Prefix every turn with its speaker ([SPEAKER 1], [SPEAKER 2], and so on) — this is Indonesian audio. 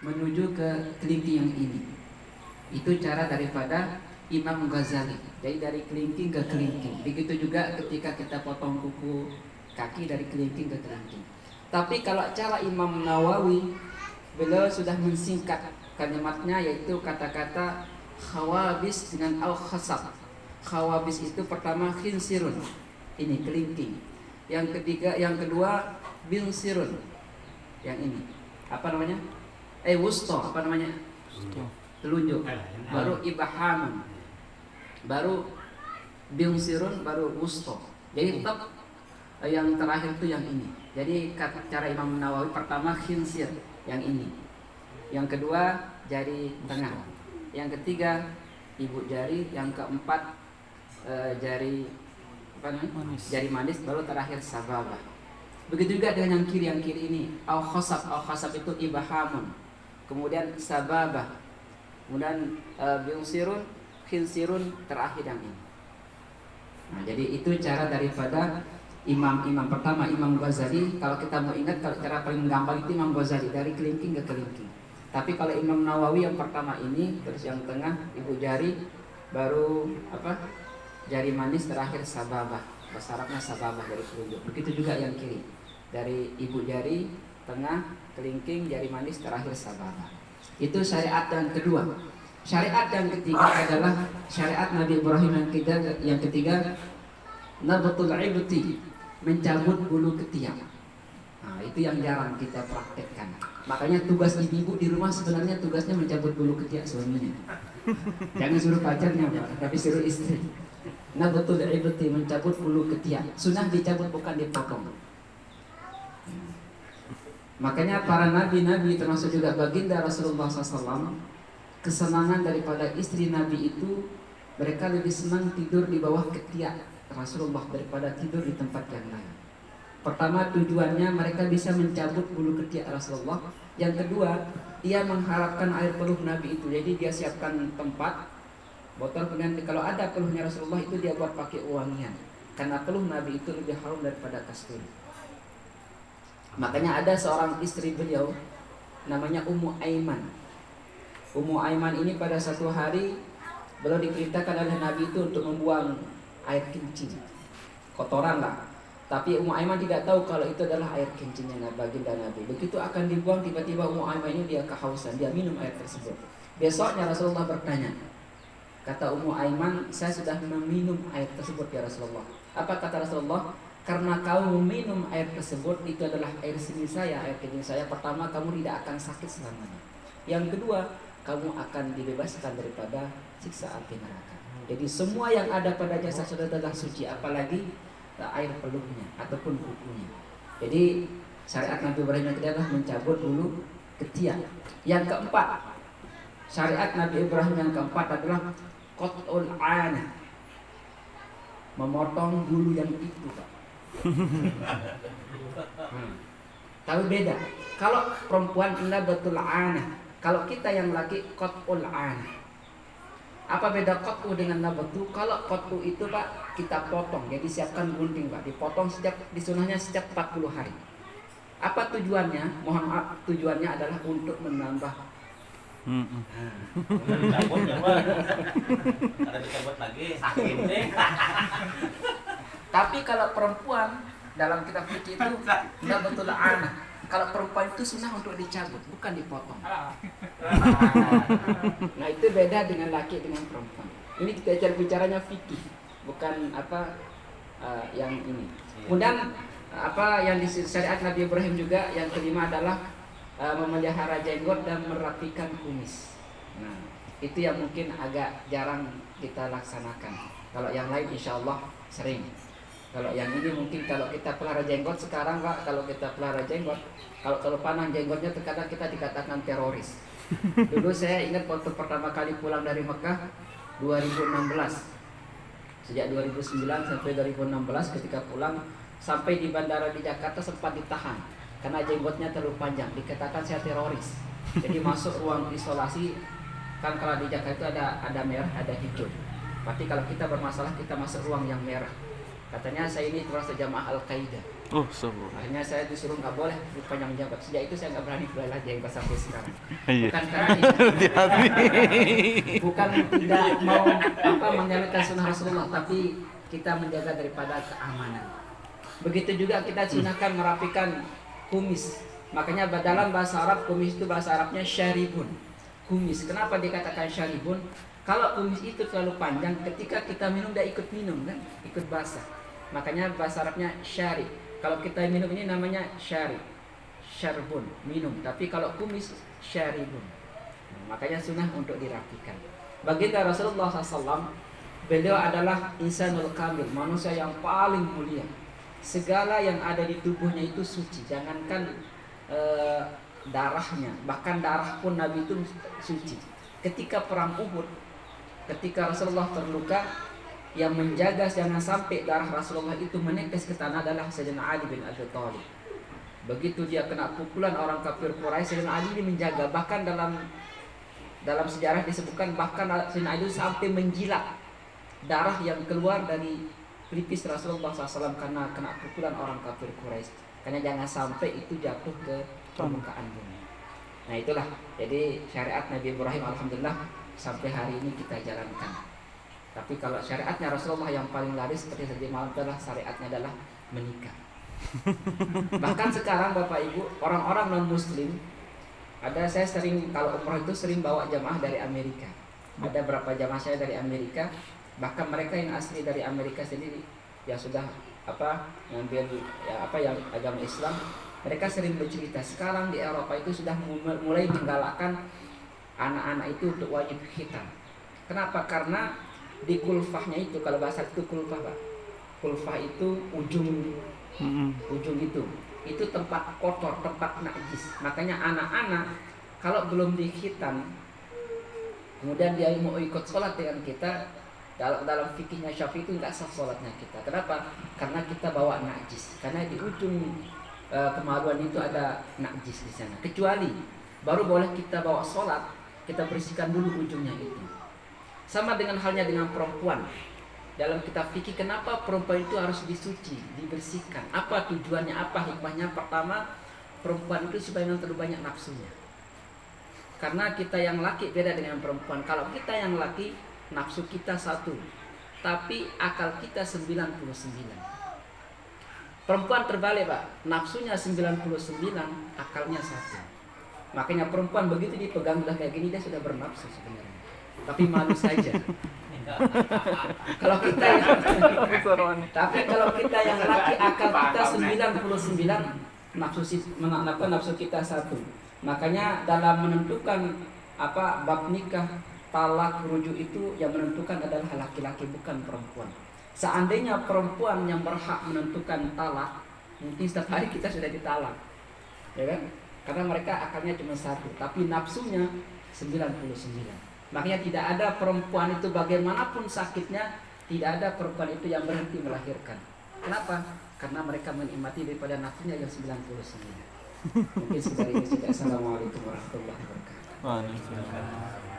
[SPEAKER 1] menuju ke kelingking yang ini. Itu cara daripada Imam Ghazali. Jadi dari kelingking ke kelingking. Begitu juga ketika kita potong kuku kaki dari kelingking ke kelingking. Tapi kalau cara Imam Nawawi, beliau sudah mensingkat kalimatnya, yaitu kata-kata khawabis dengan al-khasab. Khawabis itu pertama khinsirun, ini kelingking. Yang kedua binsirun, yang ini apa namanya? Wusto, apa namanya? Telunjuk. Baru ibahamun, baru binsirun, baru wusto. Jadi tetap yang terakhir itu yang ini. Jadi cara Imam Nawawi pertama khinsir, yang ini. Yang kedua jari tengah. Yang ketiga ibu jari. Yang keempat jari apa namanya? Jari manis. Baru terakhir sababah. Begitu juga dengan yang kiri. Yang kiri ini al-khasab. Al-khasab itu ibahamun. Kemudian sababah. Kemudian binsirun, khinsirun, terakhir yang ini. Nah, jadi itu cara daripada imam pertama Imam Ghazali. Kalau kita mau ingat, kalau cara paling gampang itu Imam Ghazali dari kelingking ke kelingking. Tapi kalau Imam Nawawi yang pertama ini, terus yang tengah ibu jari, baru apa? Jari manis, terakhir sababah. Bahasa Arabnya sababah, dari telunjuk. Begitu juga yang kiri, dari ibu jari, tengah, kelingking, jari manis, terakhir sababah. Itu syariat yang kedua. Syariat yang ketiga adalah syariat Nabi Ibrahim yang ketiga nabatul ibti, mencabut bulu ketiak. Nah, itu yang jarang kita praktekkan. Makanya tugas ibu di rumah sebenarnya tugasnya mencabut bulu ketiak suaminya. Jangan suruh pacarnya, tapi suruh istri. Nabatul ibti, mencabut bulu ketiak. Sunnah dicabut, bukan dipotong. Makanya para nabi-nabi termasuk juga baginda Rasulullah SAW, kesenangan daripada istri Nabi itu, mereka lebih senang tidur di bawah ketiak Rasulullah daripada tidur di tempat yang lain. Pertama, tujuannya mereka bisa mencabut bulu ketiak Rasulullah. Yang kedua, dia mengharapkan air peluh Nabi itu. Jadi dia siapkan tempat botol, kemudian kalau ada peluhnya Rasulullah itu dia buat pakai wangian, karena peluh Nabi itu lebih harum daripada kasturi. Makanya ada seorang istri beliau namanya Ummu Aiman. Ummu Aiman ini pada satu hari beliau diperintahkan oleh Nabi itu untuk membuang air kencing, kotoran lah. Tapi Ummu Aiman tidak tahu kalau itu adalah air kencingnya baginda Nabi. Begitu akan dibuang, tiba-tiba Ummu Aiman ini dia kehausan, dia minum air tersebut. Besoknya Rasulullah bertanya, kata Ummu Aiman, saya sudah meminum air tersebut ya Rasulullah. Apa kata Rasulullah? Karena kamu minum air tersebut, itu adalah air seni saya, air kencing saya. Pertama, kamu tidak akan sakit selamanya. Yang kedua, kamu akan dibebaskan daripada siksa api neraka. Jadi semua yang ada pada jasad saudara adalah suci, apalagi air peluhnya ataupun kukunya. Jadi syariat Nabi Ibrahim yang adalah mencabut bulu ketiak. Yang keempat, syariat Nabi Ibrahim yang keempat adalah qat'ul ana, memotong bulu yang itu, Pak. Tahu beda? Kalau perempuan nabatul ana, kalau kita yang laki qat'ul ana. Apa beda qat'u dengan nabatu? Kalau qat'u itu Pak, kita potong. Jadi siapkan gunting Pak, dipotong disunahnya setiap 40 hari. Apa tujuannya? Mohon maaf, tujuannya adalah untuk menambah.
[SPEAKER 2] Ada dicabut lagi sakit deh.
[SPEAKER 1] Tapi kalau perempuan dalam kitab fikih itu nabatul ana. Kalau perempuan itu sunnah untuk dicabut, bukan dipotong. Nah itu beda dengan laki dengan perempuan. Ini kita bicaranya fikih, bukan apa yang ini. Kemudian apa yang di syariat Nabi Ibrahim juga yang kelima adalah memelihara jenggot dan merapikan kumis. Nah itu yang mungkin agak jarang kita laksanakan. Kalau yang lain insya Allah sering. Kalau yang ini mungkin kalau kita pelihara jenggot sekarang Pak, kalau kita pelihara jenggot, kalau panang jenggotnya terkadang kita dikatakan teroris. Dulu saya ingat waktu pertama kali pulang dari Mekah 2016. Sejak 2009 sampai 2016 ketika pulang, sampai di bandara di Jakarta sempat ditahan karena jenggotnya terlalu panjang, dikatakan saya teroris. Jadi masuk ruang isolasi, kan kalau di Jakarta itu ada merah, ada hijau. Berarti kalau kita bermasalah kita masuk ruang yang merah. Katanya saya ini terasa jamaah Al-Qaeda.
[SPEAKER 3] Oh, sabur.
[SPEAKER 1] Akhirnya saya disuruh nggak boleh panjang jabat. Sejak itu saya nggak berani belajar jenggot sampai sekarang.
[SPEAKER 3] Iya.
[SPEAKER 1] Bukan karena bukan tidak mau menjalankan sunnah Rasulullah, tapi kita menjaga daripada keamanan. Begitu juga kita sunahkan merapikan kumis. Makanya dalam bahasa Arab kumis itu bahasa Arabnya syaribun. Kumis. Kenapa dikatakan syaribun? Kalau kumis itu terlalu panjang, ketika kita minum dia ikut minum kan, ikut basah. Makanya bahasa Arabnya syarib. Kalau kita minum ini namanya syarib, syarbun, minum. Tapi kalau kumis syaribun. Makanya sunnah untuk dirapikan. Baginda Rasulullah SAW, beliau adalah insanul kamil, manusia yang paling mulia. Segala yang ada di tubuhnya itu suci. Jangankan darahnya, bahkan darah pun Nabi itu suci. Ketika perang Uhud, ketika Rasulullah terluka, yang menjaga jangan sampai darah Rasulullah itu menetes ke tanah adalah Sayyidina Ali bin Abi Thalib. Begitu dia kena pukulan orang kafir Quraisy, Sayyidina Ali ini menjaga. Bahkan dalam sejarah disebutkan bahkan Sayyidina Ali sampai menjilat darah yang keluar dari pelipis Rasulullah SAW karena kena pukulan orang kafir Quraisy. Karena jangan sampai itu jatuh ke permukaan bumi. Nah itulah, jadi syariat Nabi Ibrahim alhamdulillah sampai hari ini kita jalankan. Tapi kalau syariatnya Rasulullah yang paling laris seperti tadi malam adalah syariatnya adalah menikah. Bahkan sekarang Bapak Ibu, orang-orang non muslim, saya sering kalau umroh itu sering bawa jamaah dari Amerika. Ada berapa jamaah saya dari Amerika, bahkan mereka yang asli dari Amerika sendiri yang sudah ngambil yang agama Islam, mereka sering bercerita sekarang di Eropa itu sudah mulai menggalakkan anak-anak itu untuk wajib khitan. Kenapa? Karena di kulfahnya itu, kalau bahasa itu kulfah Pak, kulfah itu ujung itu tempat kotor, tempat najis. Makanya anak-anak kalau belum dikhitan, kemudian dia mau ikut sholat dengan kita, dalam fikihnya Syafi'i itu nggak sah sholatnya kita. Kenapa? Karena kita bawa najis. Karena di ujung kemaluan itu ada najis di sana. Kecuali baru boleh kita bawa sholat, kita bersihkan dulu ujungnya itu. Sama dengan halnya dengan perempuan. Dalam kitab fikih, kenapa perempuan itu harus disuci, dibersihkan? Apa tujuannya, apa hikmahnya? Pertama, perempuan itu supaya tidak terlalu banyak nafsunya. Karena kita yang laki beda dengan perempuan. Kalau kita yang laki, nafsu kita 1, tapi akal kita 99. Perempuan terbalik Pak, nafsunya 99, akalnya 1. Makanya perempuan begitu dipegang udah kayak gini, dia sudah bernafsu sebenarnya. Tapi malu saja. Kalau kita tapi kalau kita yang laki, akal kita 99, nafsu kita 1. Makanya dalam menentukan bab nikah, talak, rujuk itu yang menentukan adalah laki-laki, bukan perempuan. Seandainya perempuan yang berhak menentukan talak, mungkin setiap hari kita sudah ditalak, ya kan? Karena mereka akalnya cuma 1, tapi nafsunya 99. Makanya tidak ada perempuan itu bagaimanapun sakitnya, tidak ada perempuan itu yang berhenti melahirkan. Kenapa? Karena mereka menikmati daripada nafsunya yang 99. Mungkin sekedar ini saja. Assalamualaikum warahmatullahi wabarakatuh.
[SPEAKER 3] Waalaikumsalam.